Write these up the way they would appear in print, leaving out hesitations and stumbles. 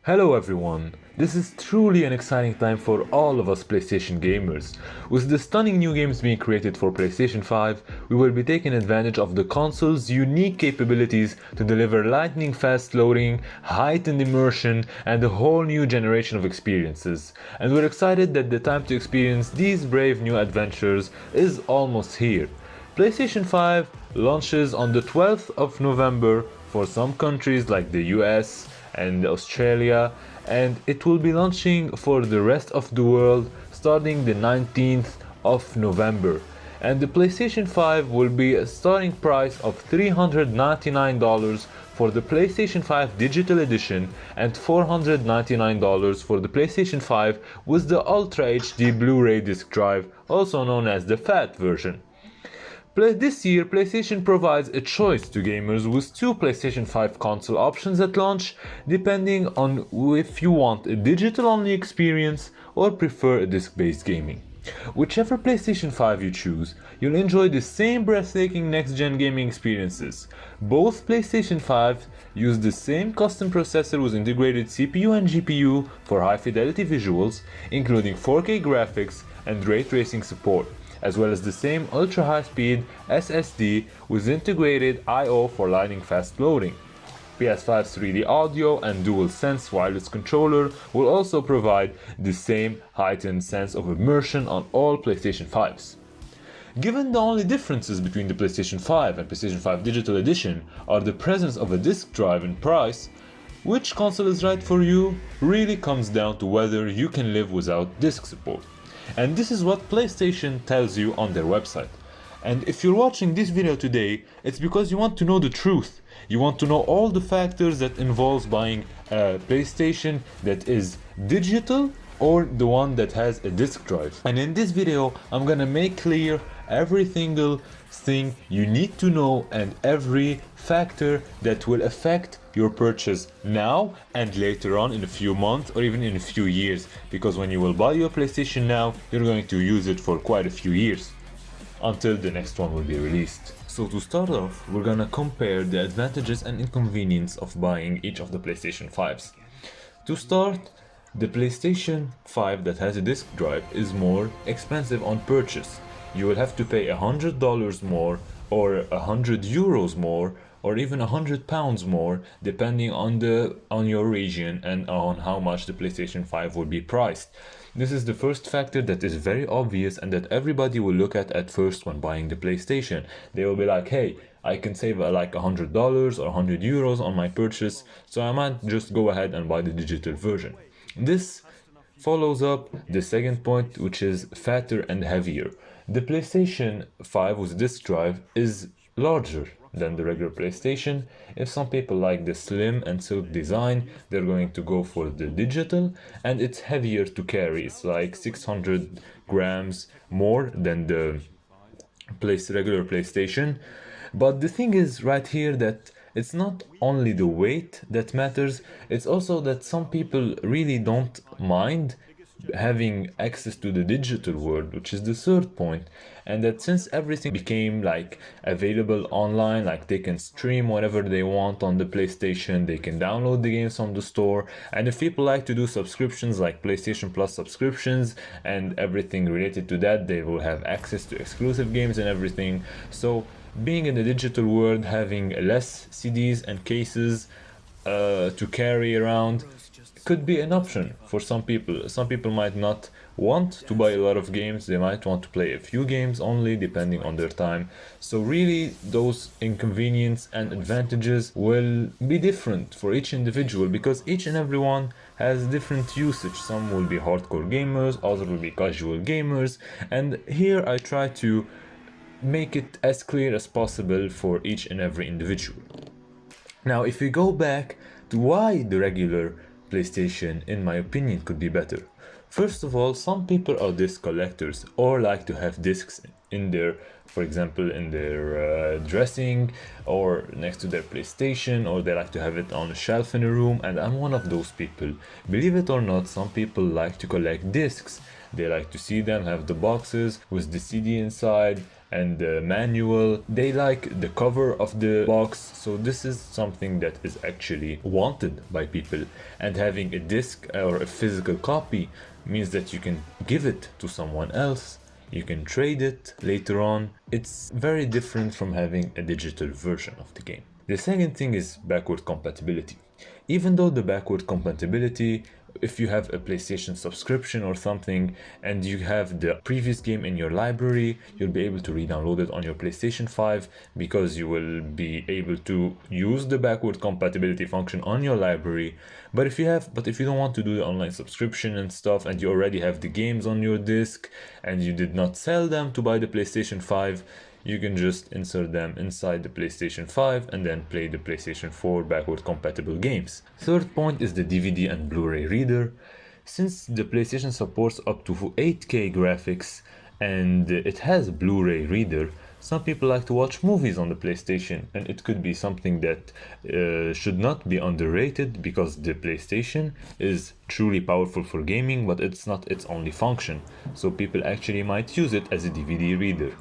Hello everyone! This is truly an exciting time for all of us PlayStation gamers. With the stunning new games being created for PlayStation 5, we will be taking advantage of the console's unique capabilities to deliver lightning fast loading, heightened immersion, and a whole new generation of experiences. And we're excited that the time to experience these brave new adventures is almost here. PlayStation 5 launches on the 12th of November for some countries like the US and Australia, and it will be launching for the rest of the world starting the 19th of November. And the PlayStation 5 will be a starting price of $399 for the PlayStation 5 Digital Edition and $499 for the PlayStation 5 with the Ultra HD Blu-ray disc drive, also known as the FAT version. This year, PlayStation provides a choice to gamers with two PlayStation 5 console options at launch, depending on if you want a digital-only experience or prefer a disc-based gaming. Whichever PlayStation 5 you choose, you'll enjoy the same breathtaking next-gen gaming experiences. Both PlayStation 5 use the same custom processor with integrated CPU and GPU for high-fidelity visuals, including 4K graphics and ray tracing support, as well as the same ultra-high-speed SSD with integrated I/O for lightning fast loading. PS5's 3D audio and DualSense wireless controller will also provide the same heightened sense of immersion on all PlayStation 5s. Given the only differences between the PlayStation 5 and PlayStation 5 Digital Edition are the presence of a disc drive and price, which console is right for you really comes down to whether you can live without disc support. And this is what PlayStation tells you on their website. And if you're watching this video today, it's because you want to know the truth. You want to know all the factors that involves buying a PlayStation that is digital or the one that has a disc drive. And in this video, I'm gonna make clear every single thing you need to know and every factor that will affect your purchase now and later on in a few months or even in a few years, because when you will buy your PlayStation now, you're going to use it for quite a few years until the next one will be released. So to start off, we're gonna compare the advantages and inconvenience of buying each of the PlayStation 5s. To start, the PlayStation 5 that has a disc drive is more expensive on purchase. You will have to pay $100 more or €100 more or even £100 more depending on your region and on how much the PlayStation 5 will be priced. This is the first factor that is very obvious and that everybody will look at first when buying the PlayStation. They will be like, hey, I can save like $100 or €100 on my purchase, so I might just go ahead and buy the digital version. This follows up the second point, which is fatter and heavier. The PlayStation 5 with disc drive is larger than the regular PlayStation. If some people like the slim and silk design, they're going to go for the digital, and it's heavier to carry. It's like 600 grams more than the regular PlayStation. But the thing is right here that it's not only the weight that matters, it's also that some people really don't mind having access to the digital world, which is the third point. And that since everything became like available online, like they can stream whatever they want on the PlayStation, they can download the games from the store, and if people like to do subscriptions like PlayStation Plus subscriptions and everything related to that, they will have access to exclusive games and everything. So being in the digital world, having less CDs and cases to carry around could be an option for some people. Some people might not want to buy a lot of games, they might want to play a few games only depending on their time. So really those inconveniences and advantages will be different for each individual because each and every one has different usage. Some will be hardcore gamers, others will be casual gamers, and here I try to make it as clear as possible for each and every individual. Now if we go back to why the regular PlayStation, in my opinion, could be better. First of all, some people are disc collectors or like to have discs in their, for example, in their dressing or next to their PlayStation, or they like to have it on a shelf in a room, and I'm one of those people. Believe it or not, some people like to collect discs. They like to see them, have the boxes with the CD inside, and the manual. They like the cover of the box. So this is something that is actually wanted by people. And having a disc or a physical copy means that you can give it to someone else. You can trade it later on. It's very different from having a digital version of the game. The second thing is backward compatibility. Even though the backward compatibility, if you have a PlayStation subscription or something and you have the previous game in your library, you'll be able to re-download it on your PlayStation 5 because you will be able to use the backward compatibility function on your library. But if you don't want to do the online subscription and stuff, and you already have the games on your disc and you did not sell them to buy the PlayStation 5, you can just insert them inside the PlayStation 5 and then play the PlayStation 4 backward compatible games. Third point is the DVD and Blu-ray reader. Since the PlayStation supports up to 8K graphics and it has Blu-ray reader, some people like to watch movies on the PlayStation, and it could be something that should not be underrated, because the PlayStation is truly powerful for gaming, but it's not its only function. So people actually might use it as a DVD reader.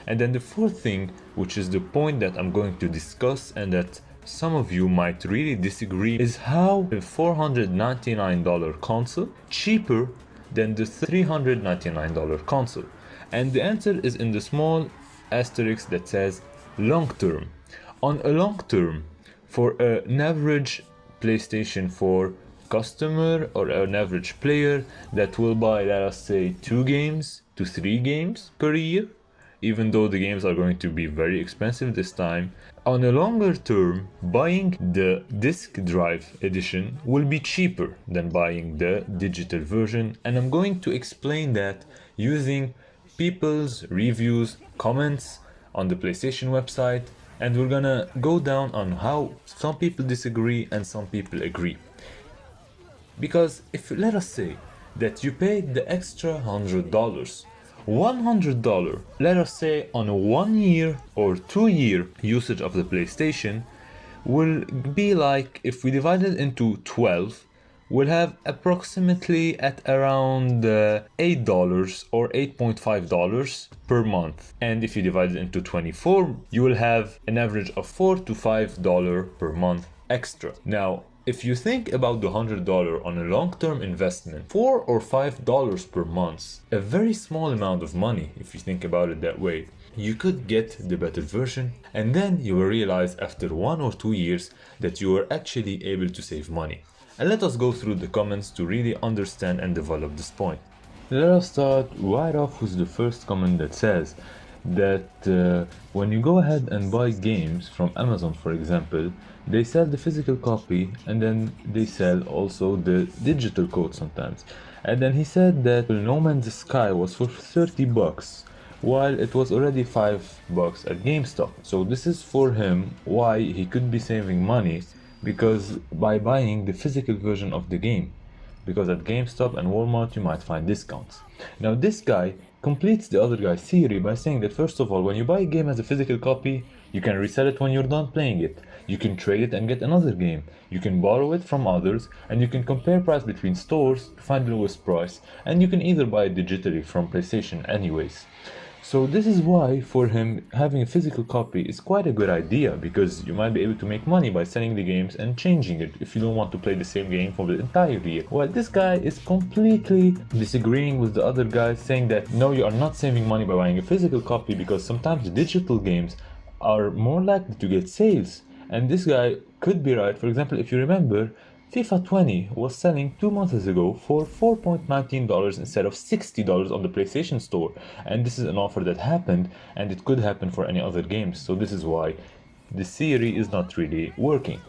And then the fourth thing, which is the point that I'm going to discuss and that some of you might really disagree, is how a $499 console cheaper than the $399 console. And the answer is in the small asterisk that says long term. On a long term, for an average PlayStation 4 customer or an average player that will buy, let us say, 2 games to 3 games per year, even though the games are going to be very expensive this time, on a longer term, buying the disc drive edition will be cheaper than buying the digital version. And I'm going to explain that using people's reviews, comments on the PlayStation website, and we're gonna go down on how some people disagree and some people agree. Because if, let us say, that you paid the extra $100, let us say, on a 1 year or 2 year usage of the PlayStation, will be like, if we divide it into 12, we'll have approximately at around $8 or $8.5 per month. And if you divide it into 24, you will have an average of $4 to $5 per month extra. Now, if you think about the $100 on a long-term investment, $4 or $5 per month, a very small amount of money if you think about it that way. You could get the better version, and then you will realize after 1 or 2 years that you are actually able to save money. And let us go through the comments to really understand and develop this point. Let us start right off with the first comment that says that when you go ahead and buy games from Amazon, for example, they sell the physical copy and then they sell also the digital code sometimes. And then he said that No Man's Sky was for $30 while it was already $5 at GameStop. So this is for him why he could be saving money, because by buying the physical version of the game, because at GameStop and Walmart you might find discounts. Now this guy completes the other guy's theory by saying that, first of all, when you buy a game as a physical copy, you can resell it when you're done playing it. You can trade it and get another game. You can borrow it from others, and you can compare price between stores to find the lowest price, and you can either buy it digitally from PlayStation anyways. So this is why for him having a physical copy is quite a good idea, because you might be able to make money by selling the games and changing it if you don't want to play the same game for the entire year. Well, this guy is completely disagreeing with the other guy, saying that no, you are not saving money by buying a physical copy, because sometimes the digital games are more likely to get sales. And this guy could be right. For example, if you remember, FIFA 20 was selling 2 months ago for $4.19 instead of $60 on the PlayStation Store. And this is an offer that happened, and it could happen for any other games. So this is why the theory is not really working.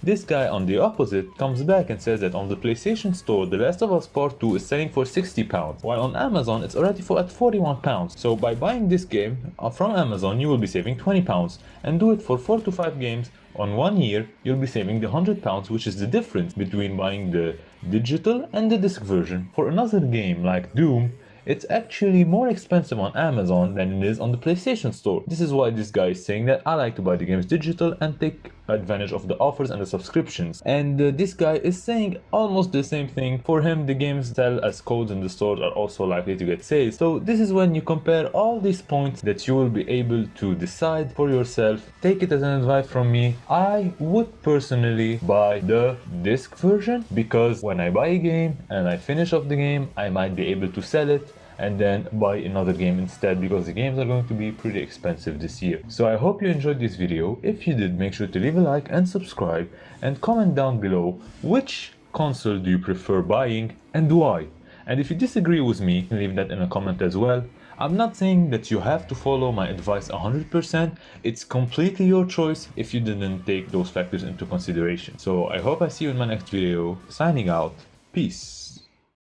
This guy on the opposite comes back and says that on the PlayStation Store, The Last of Us Part 2 is selling for £60, while on Amazon it's already at £41. So by buying this game from Amazon, you will be saving £20, and do it for 4 to 5 games on 1 year, you'll be saving the £100, which is the difference between buying the digital and the disc version. For another game like Doom, it's actually more expensive on Amazon than it is on the PlayStation Store. This is why this guy is saying that I like to buy the games digital and take advantage of the offers and the subscriptions. And this guy is saying almost the same thing. For him, the games sell as codes in the stores are also likely to get sales. So this is when you compare all these points that you will be able to decide for yourself. Take it as an advice from me. I would personally buy the disc version, because when I buy a game and I finish off the game, I might be able to sell it and then buy another game instead, because the games are going to be pretty expensive this year. So I hope you enjoyed this video. If you did, make sure to leave a like and subscribe, and comment down below which console do you prefer buying and why. And if you disagree with me, leave that in a comment as well. I'm not saying that you have to follow my advice 100%, it's completely your choice if you didn't take those factors into consideration. So I hope I see you in my next video. Signing out, peace.